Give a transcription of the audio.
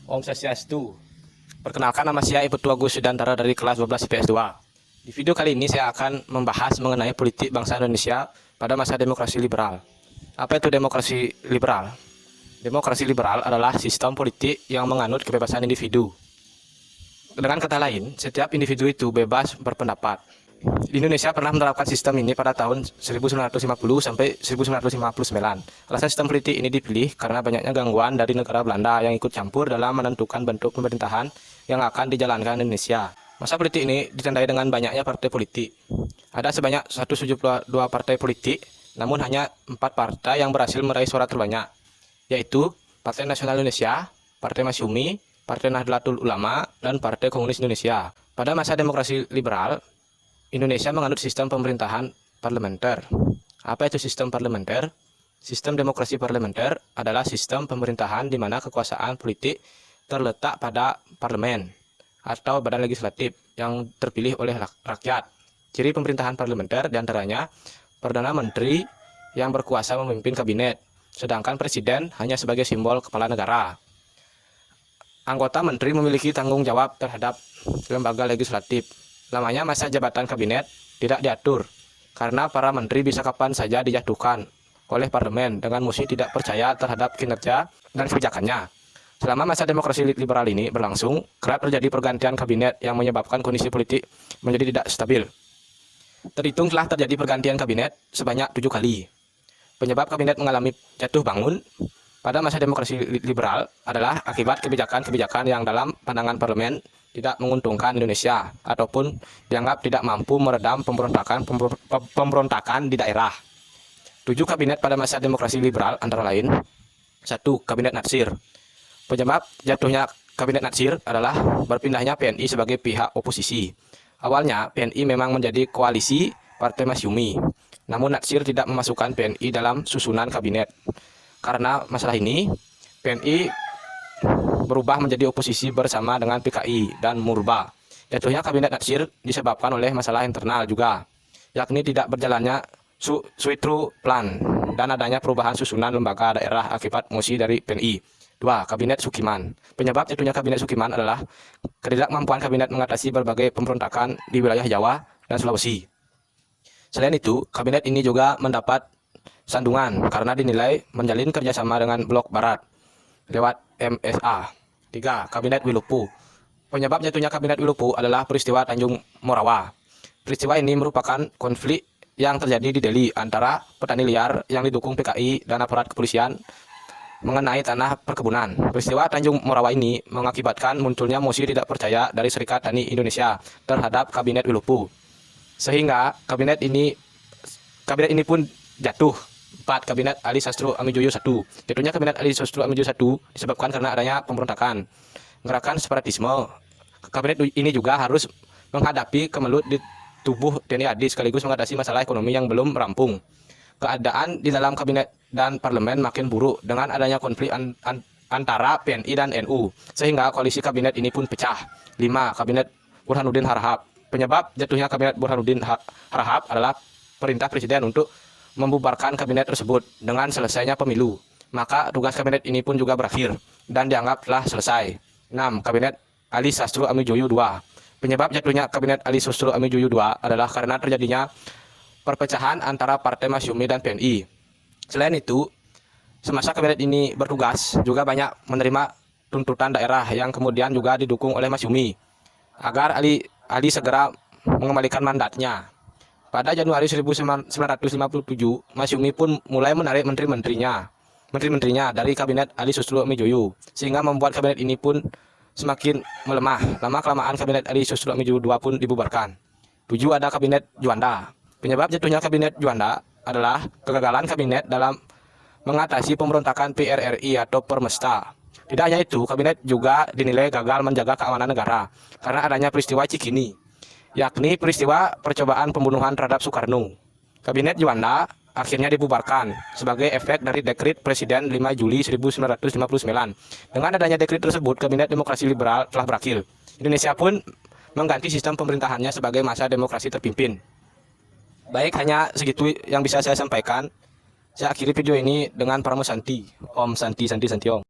Om Swastiastu. Perkenalkan, nama saya Ibu Tua Gus Sudantara dari kelas 12 IPS 2. Di video kali ini saya akan membahas mengenai politik bangsa Indonesia pada masa demokrasi liberal. Apa itu demokrasi liberal? Demokrasi liberal adalah sistem politik yang menganut kebebasan individu. Dengan kata lain, setiap individu itu bebas berpendapat. Di Indonesia pernah menerapkan sistem ini pada tahun 1950 sampai 1959. Alasan sistem politik ini dipilih karena banyaknya gangguan dari negara Belanda yang ikut campur dalam menentukan bentuk pemerintahan yang akan dijalankan Indonesia. Masa politik ini ditandai dengan banyaknya partai politik. Ada sebanyak 172 partai politik, namun hanya 4 partai yang berhasil meraih suara terbanyak, yaitu Partai Nasional Indonesia, Partai Masyumi, Partai Nahdlatul Ulama, dan Partai Komunis Indonesia. Pada masa demokrasi liberal, Indonesia menganut sistem pemerintahan parlementer. Apa itu sistem parlementer? Sistem demokrasi parlementer adalah sistem pemerintahan di mana kekuasaan politik terletak pada parlemen atau badan legislatif yang terpilih oleh rakyat. Ciri pemerintahan parlementer diantaranya Perdana Menteri yang berkuasa memimpin kabinet, sedangkan Presiden hanya sebagai simbol kepala negara. Anggota menteri memiliki tanggung jawab terhadap lembaga legislatif. Lamanya masa jabatan kabinet tidak diatur, karena para menteri bisa kapan saja dijatuhkan oleh parlemen dengan mosi tidak percaya terhadap kinerja dan kebijakannya. Selama masa demokrasi liberal ini berlangsung, kerap terjadi pergantian kabinet yang menyebabkan kondisi politik menjadi tidak stabil. Terhitung telah terjadi pergantian kabinet sebanyak 7 kali. Penyebab kabinet mengalami jatuh bangun pada masa demokrasi liberal adalah akibat kebijakan-kebijakan yang dalam pandangan parlemen tidak menguntungkan Indonesia ataupun dianggap tidak mampu meredam pemberontakan di daerah. 7 kabinet pada masa demokrasi liberal antara lain: 1. Kabinet Natsir. Penyebab jatuhnya kabinet Natsir adalah berpindahnya PNI sebagai pihak oposisi. Awalnya PNI memang menjadi koalisi Partai Masyumi, namun Natsir tidak memasukkan PNI dalam susunan kabinet. Karena masalah ini, PNI berubah menjadi oposisi bersama dengan PKI dan Murba. Jatuhnya kabinet Natsir disebabkan oleh masalah internal juga, yakni tidak berjalannya Suitru Plan dan adanya perubahan susunan lembaga daerah akibat mosi dari PNI. 2. Kabinet Sukiman. Penyebab jatuhnya kabinet Sukiman adalah ketidakmampuan kabinet mengatasi berbagai pemberontakan di wilayah Jawa dan Sulawesi. Selain itu, kabinet ini juga mendapat sandungan karena dinilai menjalin kerjasama dengan Blok Barat lewat MSA. 3. Kabinet Wilupu. Penyebab jatuhnya kabinet Wilupu adalah peristiwa Tanjung Morawa. Peristiwa ini merupakan konflik yang terjadi di Delhi antara petani liar yang didukung PKI dan aparat kepolisian mengenai tanah perkebunan. Peristiwa Tanjung Morawa ini mengakibatkan munculnya mosi tidak percaya dari Serikat Tani Indonesia terhadap kabinet Wilupu, sehingga kabinet ini pun jatuh. 4. Kabinet Ali Sastro Amijoyo I. Jatuhnya kabinet Ali Sastro Amijoyo I disebabkan karena adanya pemberontakan, gerakan separatisme. Kabinet ini juga harus menghadapi kemelut di tubuh TNI AD sekaligus mengatasi masalah ekonomi yang belum rampung. Keadaan di dalam kabinet dan parlemen makin buruk dengan adanya konflik antara PNI dan NU, sehingga koalisi kabinet ini pun pecah. 5. Kabinet Burhanuddin Harahap. Penyebab jatuhnya kabinet Burhanuddin Harahap adalah perintah presiden untuk membubarkan kabinet tersebut dengan selesainya pemilu. Maka tugas kabinet ini pun juga berakhir dan dianggap telah selesai. 6. Kabinet Ali Sastro Amijoyo II. Penyebab jatuhnya kabinet Ali Sastro Amijoyo II adalah karena terjadinya perpecahan antara Partai Masyumi dan PNI. Selain itu, semasa kabinet ini bertugas juga banyak menerima tuntutan daerah yang kemudian juga didukung oleh Masyumi agar Ali segera mengembalikan mandatnya. Pada Januari 1957, Masyumi pun mulai menarik menteri-menterinya dari kabinet Ali Sastro Amijoyo, sehingga membuat kabinet ini pun semakin melemah. Lama-kelamaan kabinet Ali Sastro Amijoyo II pun dibubarkan. 7. Ada kabinet Juanda. Penyebab jatuhnya kabinet Juanda adalah kegagalan kabinet dalam mengatasi pemberontakan PRRI atau Permesta. Tidak hanya itu, kabinet juga dinilai gagal menjaga keamanan negara karena adanya peristiwa Cikini, yakni peristiwa percobaan pembunuhan terhadap Soekarno. Kabinet Juanda akhirnya dibubarkan sebagai efek dari dekret Presiden 5 Juli 1959. Dengan adanya dekret tersebut, kabinet demokrasi liberal telah berakhir. Indonesia pun mengganti sistem pemerintahannya sebagai masa demokrasi terpimpin. Baik, hanya segitu yang bisa saya sampaikan. Saya akhiri video ini dengan Pramu Santi. Om Santi Santi Santi Om.